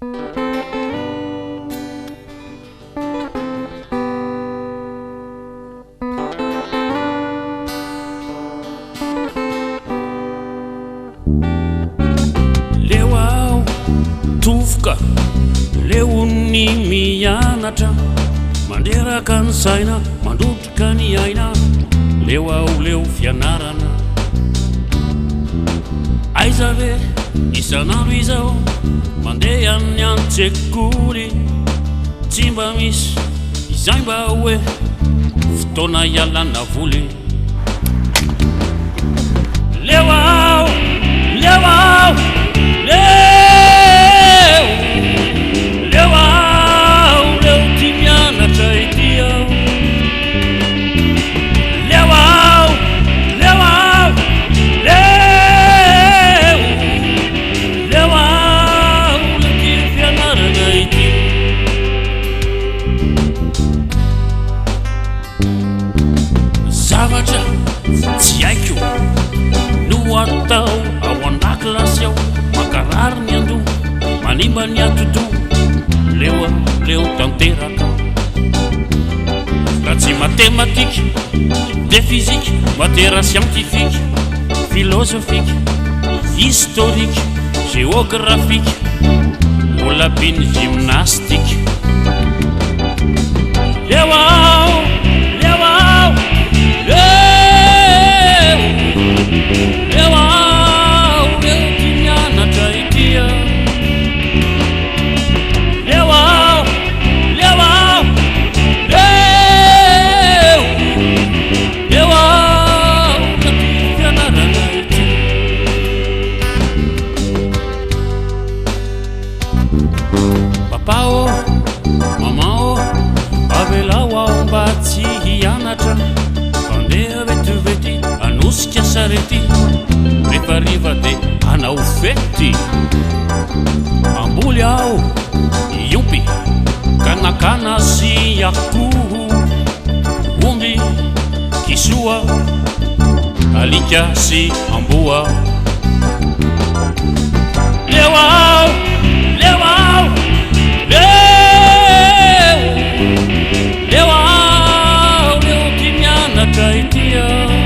Leo aho tovoka, leo ny mianatra, manderaka ny saina, mandrotrika ny aina. Leo aho leo fianarana, aiza ve isan'andro izao mandeha ny an-tsekoly, tsy mba misy izay mba hoe fotoana ialana voly. Leo aho, leo aho, leo aho, leo ty mianatra ity aho. Leo aho, leo aho, leo aho, leo ty fianarana ity. Zavatra tsy haiko no atao ao an-dakilasy aho, makarary ny ando, manimba ny atodo. Leo tanteraka, raha tsy matematika de fizika, matera scientifique, philosophique, historique, géographique, olabiny gymnastique. Leo aho, leo aho, leo aho, leo ty mianatra ity aho. Leo aho, leo aho, leo aho, leo ty fianarana ity. Papa o, mama o, avelao aho mba tsy hianatra, mandeha vetivety anosika sarety, rehefa riva de anao fety. Amboly aho iompy, kanakana sy akoho, omby, kisoa, alika sy amboa. Leo aho, leo aho, leo aho, leo ty mianatra ity aho.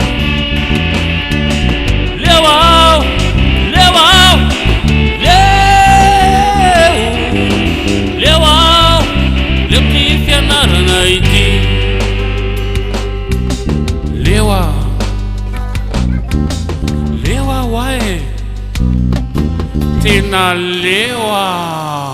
Leo aho, leo aho, leo aho, leo ty fianarana ity. Leo aho ae, tena leo aho.